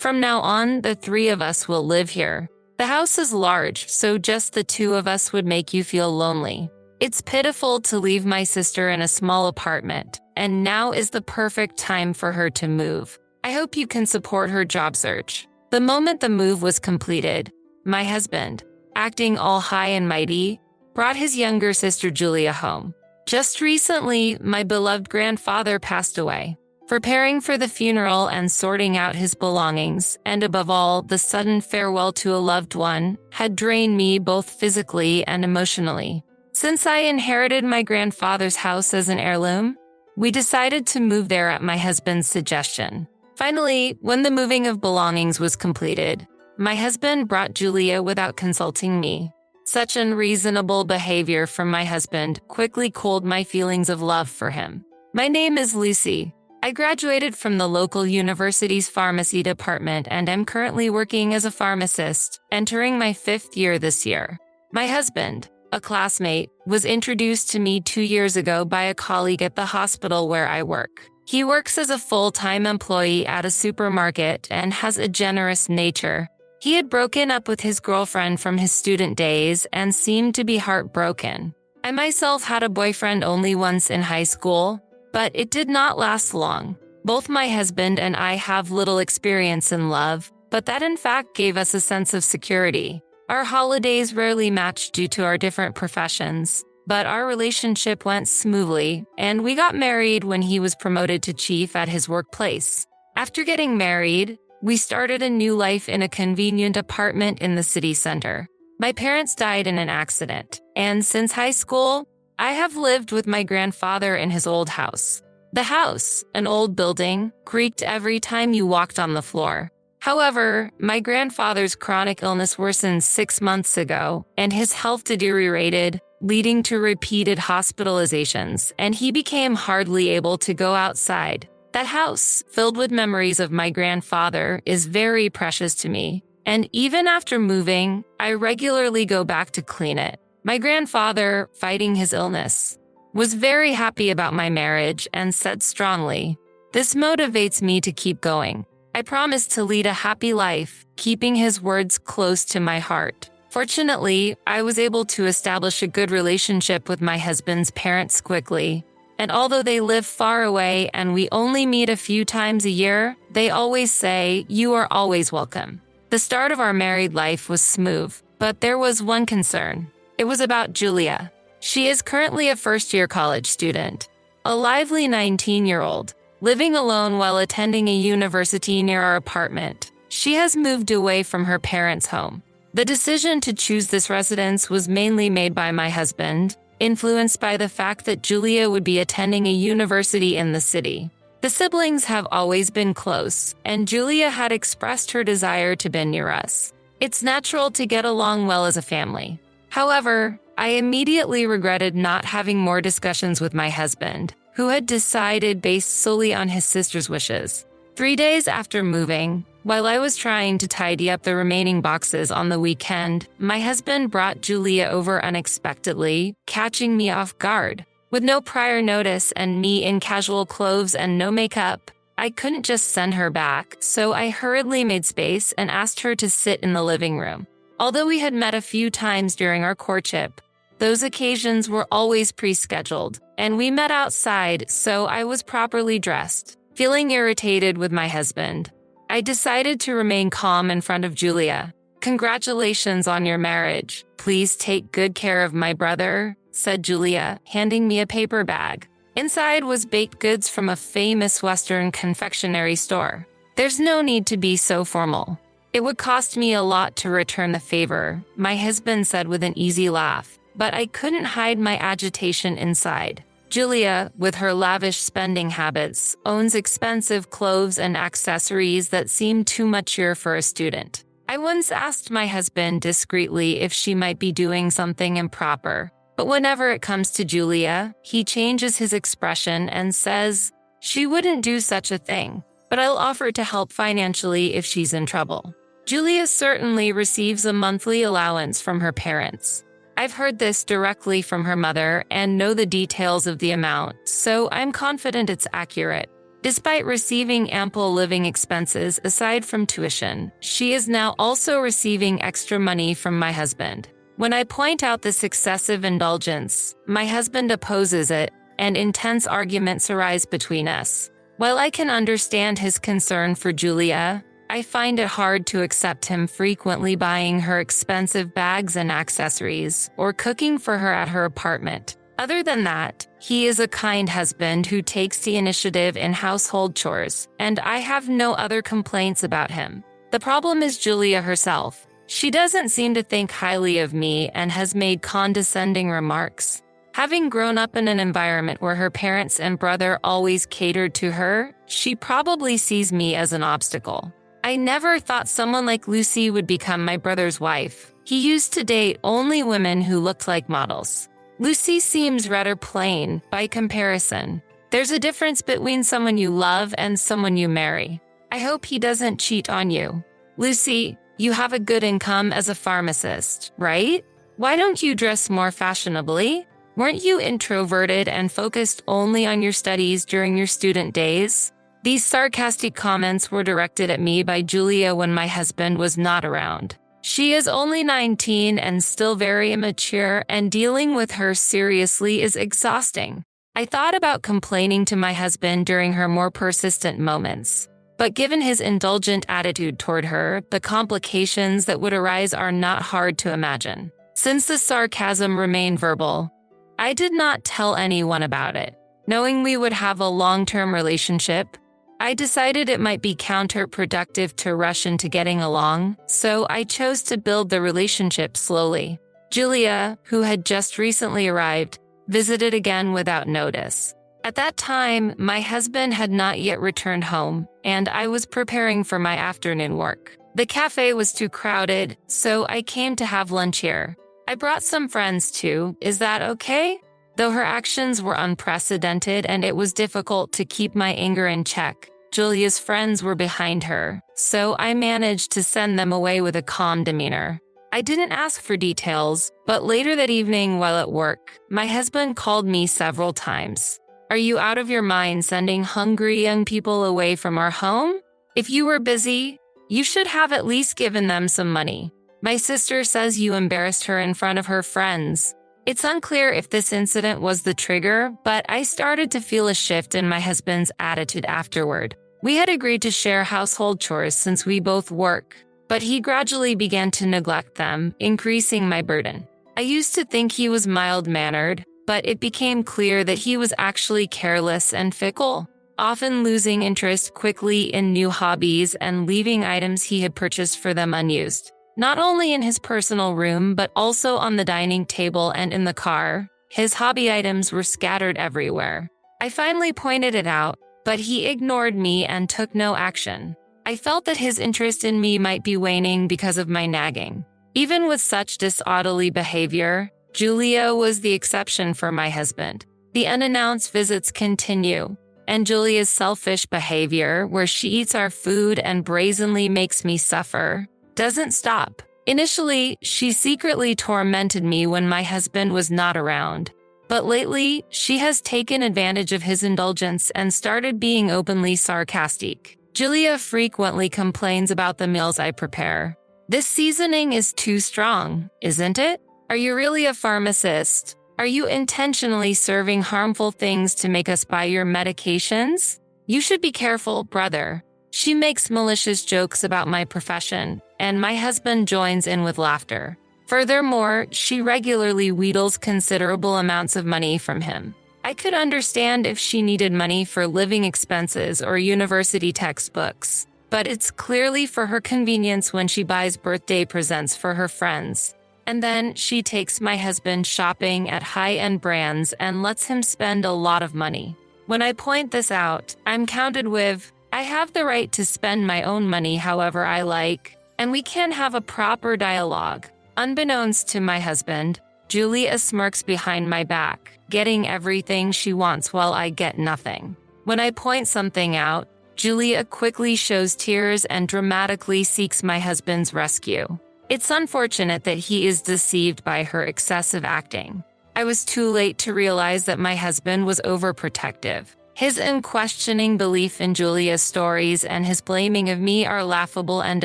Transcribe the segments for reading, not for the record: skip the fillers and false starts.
From now on, the three of us will live here. The house is large, so just the two of us would make you feel lonely. It's pitiful to leave my sister in a small apartment, and now is the perfect time for her to move. I hope you can support her job search." The moment the move was completed, my husband, acting all high and mighty, brought his younger sister Julia home. Just recently, my beloved grandfather passed away. Preparing for the funeral and sorting out his belongings, and above all, the sudden farewell to a loved one, had drained me both physically and emotionally. Since I inherited my grandfather's house as an heirloom, we decided to move there at my husband's suggestion. Finally, when the moving of belongings was completed, my husband brought Julia without consulting me. Such unreasonable behavior from my husband quickly cooled my feelings of love for him. My name is Lucy. I graduated from the local university's pharmacy department and am currently working as a pharmacist, entering my 5th year this year. My husband, a classmate, was introduced to me 2 years ago by a colleague at the hospital where I work. He works as a full-time employee at a supermarket and has a generous nature. He had broken up with his girlfriend from his student days and seemed to be heartbroken. I myself had a boyfriend only once in high school, but it did not last long. Both my husband and I have little experience in love, but that in fact gave us a sense of security. Our holidays rarely matched due to our different professions, but our relationship went smoothly, and we got married when he was promoted to chief at his workplace. After getting married, we started a new life in a convenient apartment in the city center. My parents died in an accident, and since high school, I have lived with my grandfather in his old house. The house, an old building, creaked every time you walked on the floor. However, my grandfather's chronic illness worsened 6 months ago, and his health deteriorated, leading to repeated hospitalizations, and he became hardly able to go outside. That house, filled with memories of my grandfather, is very precious to me, and even after moving, I regularly go back to clean it. My grandfather, fighting his illness, was very happy about my marriage and said strongly, "This motivates me to keep going." I promised to lead a happy life, keeping his words close to my heart. Fortunately, I was able to establish a good relationship with my husband's parents quickly, and although they live far away and we only meet a few times a year, they always say, "You are always welcome." The start of our married life was smooth, but there was one concern. It was about Julia. She is currently a first-year college student, a lively 19-year-old, living alone while attending a university near our apartment. She has moved away from her parents' home. The decision to choose this residence was mainly made by my husband, influenced by the fact that Julia would be attending a university in the city. The siblings have always been close, and Julia had expressed her desire to be near us. It's natural to get along well as a family. However, I immediately regretted not having more discussions with my husband, who had decided based solely on his sister's wishes. 3 days after moving, while I was trying to tidy up the remaining boxes on the weekend, my husband brought Julia over unexpectedly, catching me off guard. With no prior notice and me in casual clothes and no makeup, I couldn't just send her back, so I hurriedly made space and asked her to sit in the living room. Although we had met a few times during our courtship, those occasions were always pre-scheduled, and we met outside, so I was properly dressed. Feeling irritated with my husband, I decided to remain calm in front of Julia. "Congratulations on your marriage. Please take good care of my brother," said Julia, handing me a paper bag. Inside was baked goods from a famous Western confectionery store. "There's no need to be so formal. It would cost me a lot to return the favor," my husband said with an easy laugh, but I couldn't hide my agitation inside. Julia, with her lavish spending habits, owns expensive clothes and accessories that seem too mature for a student. I once asked my husband discreetly if she might be doing something improper, but whenever it comes to Julia, he changes his expression and says, "She wouldn't do such a thing, but I'll offer to help financially if she's in trouble." Julia certainly receives a monthly allowance from her parents. I've heard this directly from her mother and know the details of the amount, so I'm confident it's accurate. Despite receiving ample living expenses aside from tuition, she is now also receiving extra money from my husband. When I point out this excessive indulgence, my husband opposes it, and intense arguments arise between us. While I can understand his concern for Julia, I find it hard to accept him frequently buying her expensive bags and accessories or cooking for her at her apartment. Other than that, he is a kind husband who takes the initiative in household chores, and I have no other complaints about him. The problem is Julia herself. She doesn't seem to think highly of me and has made condescending remarks. Having grown up in an environment where her parents and brother always catered to her, she probably sees me as an obstacle. I never thought someone like Lucy would become my brother's wife. He used to date only women who looked like models. Lucy seems rather plain by comparison. There's a difference between someone you love and someone you marry. I hope he doesn't cheat on you. Lucy, you have a good income as a pharmacist, right? Why don't you dress more fashionably? Weren't you introverted and focused only on your studies during your student days? These sarcastic comments were directed at me by Julia when my husband was not around. She is only 19 and still very immature, and dealing with her seriously is exhausting. I thought about complaining to my husband during her more persistent moments. But given his indulgent attitude toward her, the complications that would arise are not hard to imagine. Since the sarcasm remained verbal, I did not tell anyone about it. Knowing we would have a long-term relationship, I decided it might be counterproductive to rush into getting along, so I chose to build the relationship slowly. Julia, who had just recently arrived, visited again without notice. At that time, my husband had not yet returned home, and I was preparing for my afternoon work. The cafe was too crowded, so I came to have lunch here. I brought some friends too. Is that okay? Though her actions were unprecedented and it was difficult to keep my anger in check, Julia's friends were behind her, so I managed to send them away with a calm demeanor. I didn't ask for details, but later that evening while at work, my husband called me several times. Are you out of your mind sending hungry young people away from our home? If you were busy, you should have at least given them some money. My sister says you embarrassed her in front of her friends. It's unclear if this incident was the trigger, but I started to feel a shift in my husband's attitude afterward. We had agreed to share household chores since we both work, but he gradually began to neglect them, increasing my burden. I used to think he was mild-mannered, but it became clear that he was actually careless and fickle, often losing interest quickly in new hobbies and leaving items he had purchased for them unused. Not only in his personal room, but also on the dining table and in the car, his hobby items were scattered everywhere. I finally pointed it out, but he ignored me and took no action. I felt that his interest in me might be waning because of my nagging. Even with such disorderly behavior, Julia was the exception for my husband. The unannounced visits continue, and Julia's selfish behavior, where she eats our food and brazenly makes me suffer, doesn't stop. Initially, she secretly tormented me when my husband was not around. But lately, she has taken advantage of his indulgence and started being openly sarcastic. Julia frequently complains about the meals I prepare. This seasoning is too strong, isn't it? Are you really a pharmacist? Are you intentionally serving harmful things to make us buy your medications? You should be careful, brother. She makes malicious jokes about my profession, and my husband joins in with laughter. Furthermore, she regularly wheedles considerable amounts of money from him. I could understand if she needed money for living expenses or university textbooks, but it's clearly for her convenience when she buys birthday presents for her friends. And then she takes my husband shopping at high-end brands and lets him spend a lot of money. When I point this out, I'm countered with, I have the right to spend my own money however I like, and we can have a proper dialogue. Unbeknownst to my husband, Julia smirks behind my back, getting everything she wants while I get nothing. When I point something out, Julia quickly shows tears and dramatically seeks my husband's rescue. It's unfortunate that he is deceived by her excessive acting. I was too late to realize that my husband was overprotective. His unquestioning belief in Julia's stories and his blaming of me are laughable and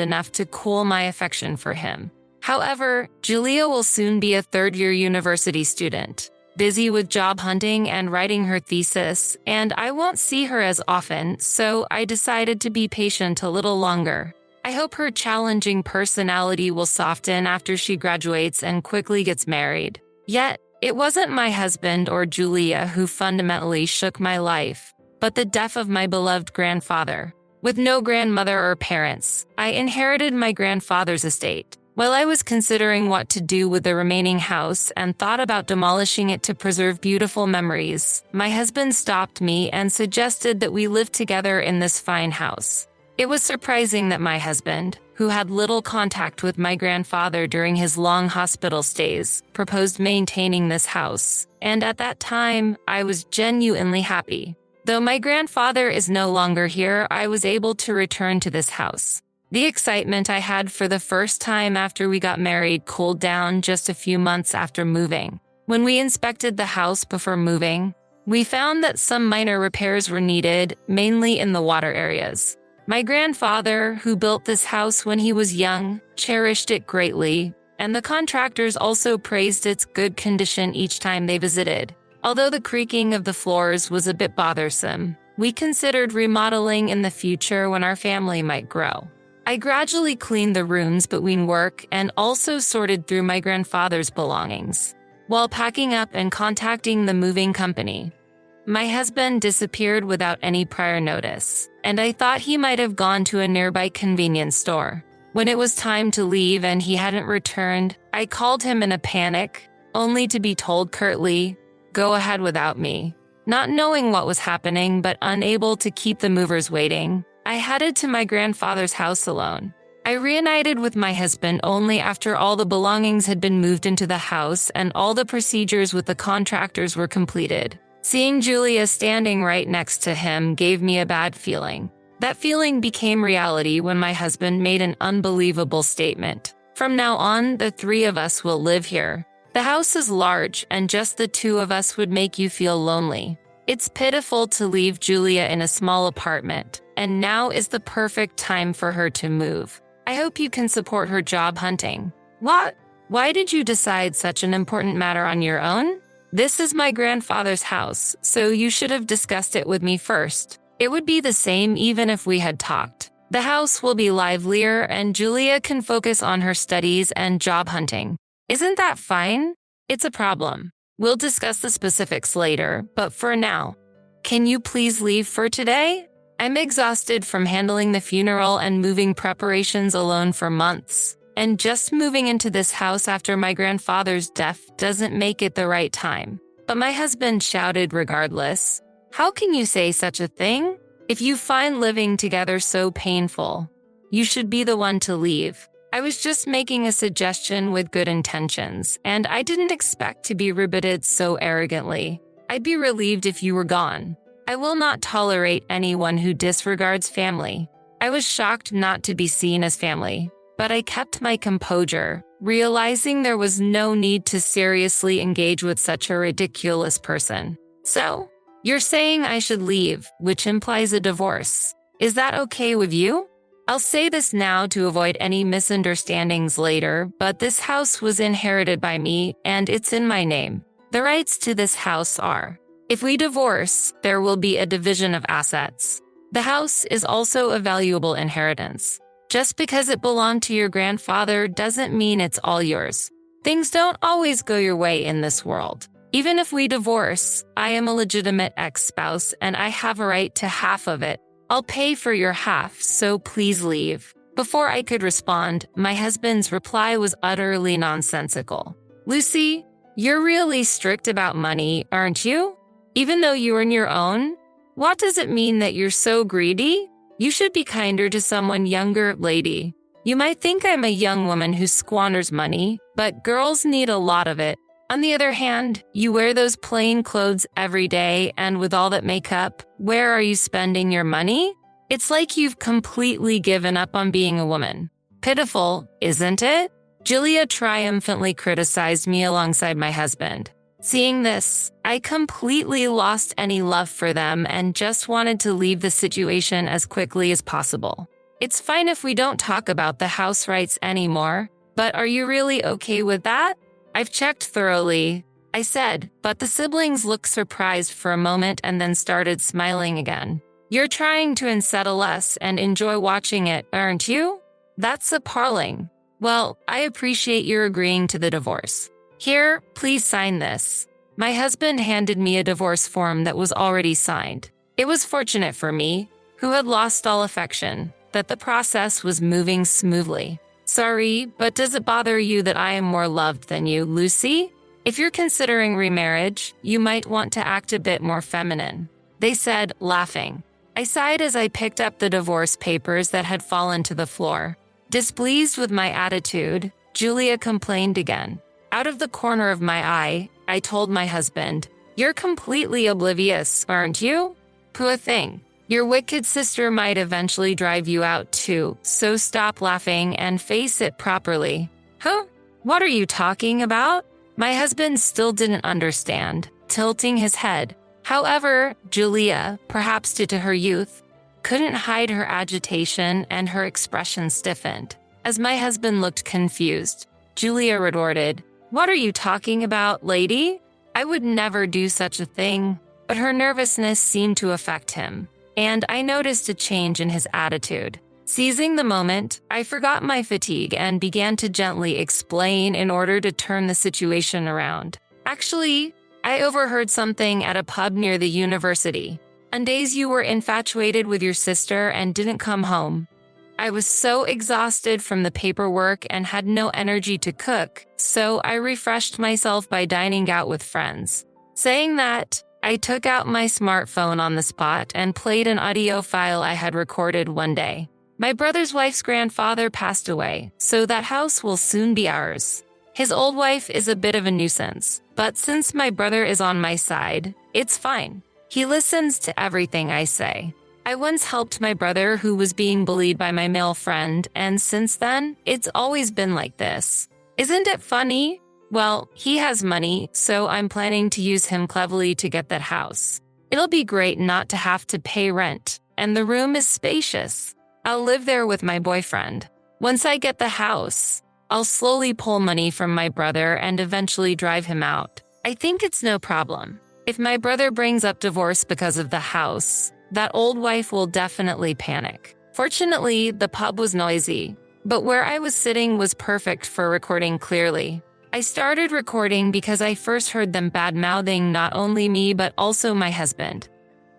enough to cool my affection for him. However, Julia will soon be a third-year university student, busy with job hunting and writing her thesis, and I won't see her as often, so I decided to be patient a little longer. I hope her challenging personality will soften after she graduates and quickly gets married. Yet, it wasn't my husband or Julia who fundamentally shook my life, but the death of my beloved grandfather. With no grandmother or parents, I inherited my grandfather's estate. While I was considering what to do with the remaining house and thought about demolishing it to preserve beautiful memories, my husband stopped me and suggested that we live together in this fine house. It was surprising that my husband, who had little contact with my grandfather during his long hospital stays, proposed maintaining this house, and at that time, I was genuinely happy. Though my grandfather is no longer here, I was able to return to this house. The excitement I had for the first time after we got married cooled down just a few months after moving. When we inspected the house before moving, we found that some minor repairs were needed, mainly in the water areas. My grandfather, who built this house when he was young, cherished it greatly, and the contractors also praised its good condition each time they visited. Although the creaking of the floors was a bit bothersome, we considered remodeling in the future when our family might grow. I gradually cleaned the rooms between work and also sorted through my grandfather's belongings. While packing up and contacting the moving company, my husband disappeared without any prior notice, and I thought he might have gone to a nearby convenience store. When it was time to leave and he hadn't returned, I called him in a panic, only to be told curtly, "Go ahead without me." Not knowing what was happening but unable to keep the movers waiting, I headed to my grandfather's house alone. I reunited with my husband only after all the belongings had been moved into the house and all the procedures with the contractors were completed. Seeing Julia standing right next to him gave me a bad feeling. That feeling became reality when my husband made an unbelievable statement. "From now on, the three of us will live here. The house is large, and just the two of us would make you feel lonely. It's pitiful to leave Julia in a small apartment, and now is the perfect time for her to move. I hope you can support her job hunting." "What? Why did you decide such an important matter on your own?" "This is my grandfather's house, so you should have discussed it with me first. It would be the same even if we had talked. The house will be livelier, and Julia can focus on her studies and job hunting. Isn't that fine?" "It's a problem. We'll discuss the specifics later, but for now, can you please leave for today? I'm exhausted from handling the funeral and moving preparations alone for months, and just moving into this house after my grandfather's death doesn't make it the right time." But my husband shouted regardless, "How can you say such a thing? If you find living together so painful, you should be the one to leave. I was just making a suggestion with good intentions, and I didn't expect to be rebutted so arrogantly. I'd be relieved if you were gone. I will not tolerate anyone who disregards family." I was shocked not to be seen as family, but I kept my composure, realizing there was no need to seriously engage with such a ridiculous person. "So, you're saying I should leave, which implies a divorce. Is that okay with you? I'll say this now to avoid any misunderstandings later, but this house was inherited by me and it's in my name. The rights to this house are, if we divorce, there will be a division of assets. The house is also a valuable inheritance. Just because it belonged to your grandfather doesn't mean it's all yours. Things don't always go your way in this world. Even if we divorce, I am a legitimate ex-spouse and I have a right to half of it. I'll pay for your half, so please leave." Before I could respond, my husband's reply was utterly nonsensical. "Lucy, you're really strict about money, aren't you? Even though you earn your own? What does it mean that you're so greedy? You should be kinder to someone younger, lady. You might think I'm a young woman who squanders money, but girls need a lot of it. On the other hand, you wear those plain clothes every day, and with all that makeup, where are you spending your money? It's like you've completely given up on being a woman. Pitiful, isn't it?" Julia triumphantly criticized me alongside my husband. Seeing this, I completely lost any love for them and just wanted to leave the situation as quickly as possible. It's fine if we don't talk about the house rights anymore, but are you really okay with that? I've checked thoroughly, I said, but the siblings looked surprised for a moment and then started smiling again. You're trying to unsettle us and enjoy watching it, aren't you? That's appalling. Well, I appreciate your agreeing to the divorce. Here, please sign this. My husband handed me a divorce form that was already signed. It was fortunate for me, who had lost all affection, that the process was moving smoothly. Sorry, but does it bother you that I am more loved than you, Lucy? If you're considering remarriage, you might want to act a bit more feminine, they said, laughing. I sighed as I picked up the divorce papers that had fallen to the floor. Displeased with my attitude, Julia complained again. Out of the corner of my eye, I told my husband, "You're completely oblivious, aren't you? Poor thing. Your wicked sister might eventually drive you out too, so stop laughing and face it properly." Huh? What are you talking about? My husband still didn't understand, tilting his head. However, Julia, perhaps due to her youth, couldn't hide her agitation and her expression stiffened. As my husband looked confused, Julia retorted, "What are you talking about, lady? I would never do such a thing." But her nervousness seemed to affect him, and I noticed a change in his attitude. Seizing the moment, I forgot my fatigue and began to gently explain in order to turn the situation around. Actually, I overheard something at a pub near the university. On days you were infatuated with your sister and didn't come home. I was so exhausted from the paperwork and had no energy to cook, so I refreshed myself by dining out with friends. Saying that, I took out my smartphone on the spot and played an audio file I had recorded one day. My brother's wife's grandfather passed away, so that house will soon be ours. His old wife is a bit of a nuisance, but since my brother is on my side, it's fine. He listens to everything I say. I once helped my brother who was being bullied by my male friend, and since then, it's always been like this. Isn't it funny? Well, he has money, so I'm planning to use him cleverly to get that house. It'll be great not to have to pay rent, and the room is spacious. I'll live there with my boyfriend. Once I get the house, I'll slowly pull money from my brother and eventually drive him out. I think it's no problem. If my brother brings up divorce because of the house, that old wife will definitely panic. Fortunately, the pub was noisy, but where I was sitting was perfect for recording clearly. I started recording because I first heard them bad-mouthing not only me but also my husband.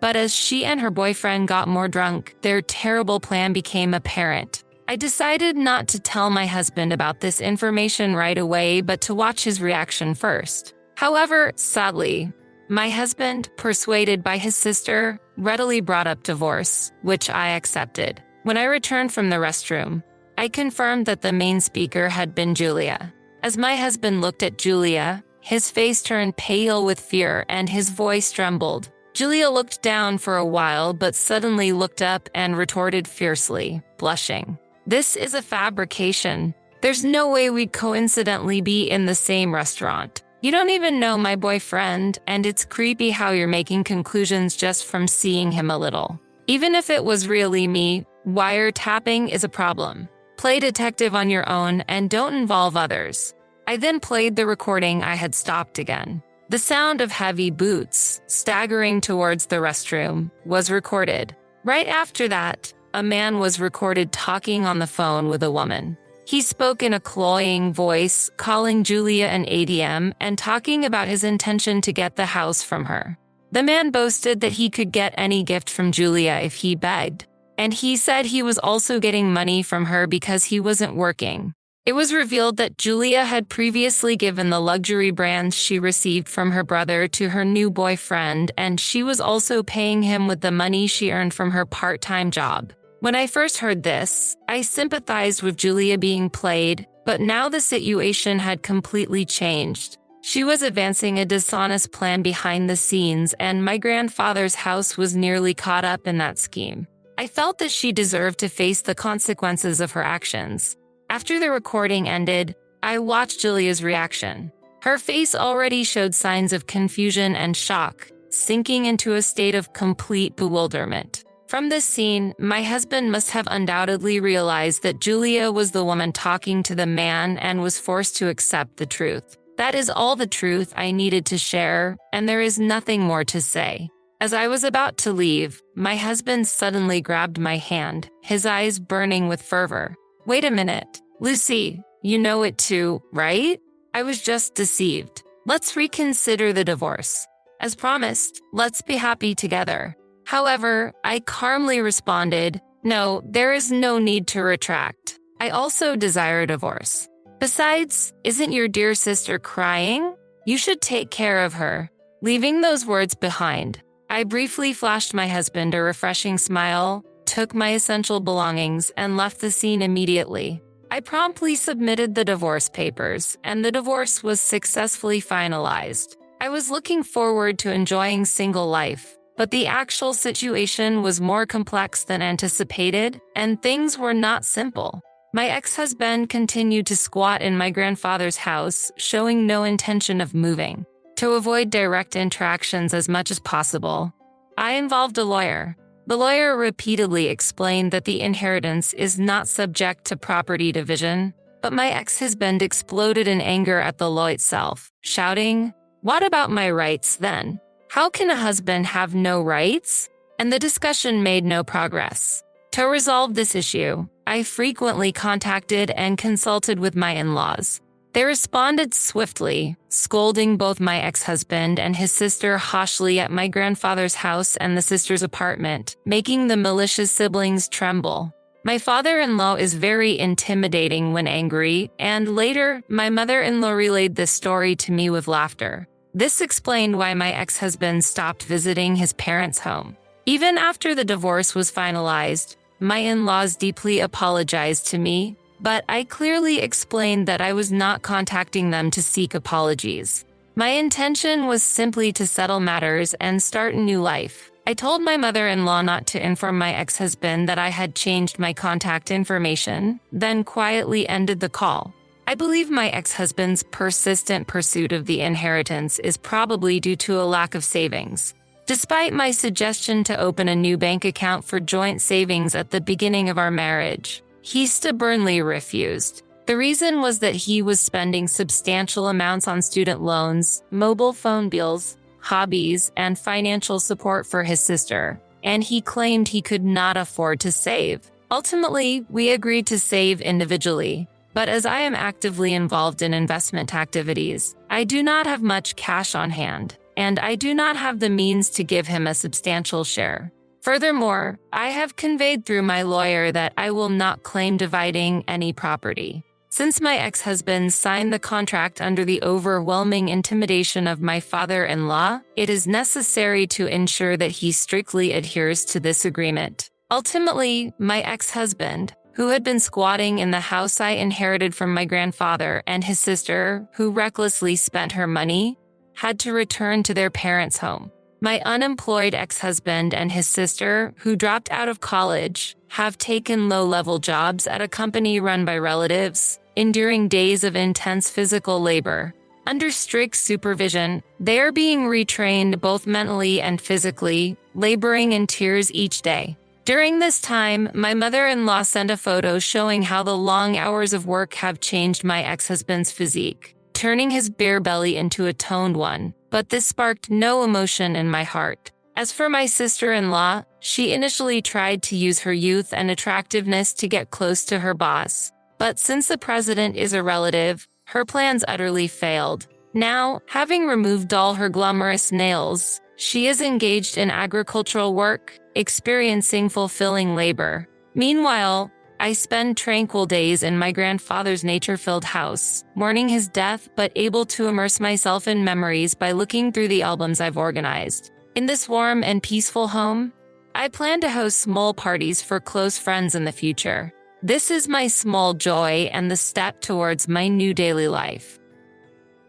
But as she and her boyfriend got more drunk, their terrible plan became apparent. I decided not to tell my husband about this information right away but to watch his reaction first. However, sadly, my husband, persuaded by his sister, readily brought up divorce, which I accepted. When I returned from the restroom, I confirmed that the main speaker had been Julia. As my husband looked at Julia, his face turned pale with fear and his voice trembled. Julia looked down for a while but suddenly looked up and retorted fiercely, blushing. "This is a fabrication. There's no way we'd coincidentally be in the same restaurant. You don't even know my boyfriend, and it's creepy how you're making conclusions just from seeing him a little. Even if it was really me, wiretapping is a problem. Play detective on your own and don't involve others." I then played the recording I had stopped again. The sound of heavy boots staggering towards the restroom was recorded. Right after that, a man was recorded talking on the phone with a woman. He spoke in a cloying voice, calling Julia an ADM and talking about his intention to get the house from her. The man boasted that he could get any gift from Julia if he begged, and he said he was also getting money from her because he wasn't working. It was revealed that Julia had previously given the luxury brands she received from her brother to her new boyfriend, and she was also paying him with the money she earned from her part-time job. When I first heard this, I sympathized with Julia being played, but now the situation had completely changed. She was advancing a dishonest plan behind the scenes, and my grandfather's house was nearly caught up in that scheme. I felt that she deserved to face the consequences of her actions. After the recording ended, I watched Julia's reaction. Her face already showed signs of confusion and shock, sinking into a state of complete bewilderment. From this scene, my husband must have undoubtedly realized that Julia was the woman talking to the man and was forced to accept the truth. That is all the truth I needed to share, and there is nothing more to say. As I was about to leave, my husband suddenly grabbed my hand, his eyes burning with fervor. "Wait a minute, Lucy, you know it too, right? I was just deceived. Let's reconsider the divorce. As promised, let's be happy together." However, I calmly responded, "No, there is no need to retract. I also desire divorce. Besides, isn't your dear sister crying? You should take care of her." Leaving those words behind, I briefly flashed my husband a refreshing smile, took my essential belongings, and left the scene immediately. I promptly submitted the divorce papers, and the divorce was successfully finalized. I was looking forward to enjoying single life, but the actual situation was more complex than anticipated, and things were not simple. My ex-husband continued to squat in my grandfather's house, showing no intention of moving. To avoid direct interactions as much as possible, I involved a lawyer. The lawyer repeatedly explained that the inheritance is not subject to property division, but my ex-husband exploded in anger at the law itself, shouting, "What about my rights then? How can a husband have no rights?" And the discussion made no progress. To resolve this issue, I frequently contacted and consulted with my in-laws. They responded swiftly, scolding both my ex-husband and his sister harshly at my grandfather's house and the sister's apartment, making the malicious siblings tremble. My father-in-law is very intimidating when angry, and later, my mother-in-law relayed this story to me with laughter. This explained why my ex-husband stopped visiting his parents' home. Even after the divorce was finalized, my in-laws deeply apologized to me, but I clearly explained that I was not contacting them to seek apologies. My intention was simply to settle matters and start a new life. I told my mother-in-law not to inform my ex-husband that I had changed my contact information, then quietly ended the call. I believe my ex-husband's persistent pursuit of the inheritance is probably due to a lack of savings. Despite my suggestion to open a new bank account for joint savings at the beginning of our marriage, he stubbornly refused. The reason was that he was spending substantial amounts on student loans, mobile phone bills, hobbies, and financial support for his sister, and he claimed he could not afford to save. Ultimately, we agreed to save individually, but as I am actively involved in investment activities, I do not have much cash on hand, and I do not have the means to give him a substantial share. Furthermore, I have conveyed through my lawyer that I will not claim dividing any property. Since my ex-husband signed the contract under the overwhelming intimidation of my father-in-law, it is necessary to ensure that he strictly adheres to this agreement. Ultimately, my ex-husband, who had been squatting in the house I inherited from my grandfather, and his sister, who recklessly spent her money, had to return to their parents' home. My unemployed ex-husband and his sister, who dropped out of college, have taken low-level jobs at a company run by relatives, enduring days of intense physical labor. Under strict supervision, they are being retrained both mentally and physically, laboring in tears each day. During this time, my mother-in-law sent a photo showing how the long hours of work have changed my ex-husband's physique, turning his bare belly into a toned one, but this sparked no emotion in my heart. As for my sister-in-law, she initially tried to use her youth and attractiveness to get close to her boss. But since the president is a relative, her plans utterly failed. Now, having removed all her glamorous nails, she is engaged in agricultural work, experiencing fulfilling labor. Meanwhile, I spend tranquil days in my grandfather's nature-filled house, mourning his death but able to immerse myself in memories by looking through the albums I've organized. In this warm and peaceful home, I plan to host small parties for close friends in the future. This is my small joy and the step towards my new daily life.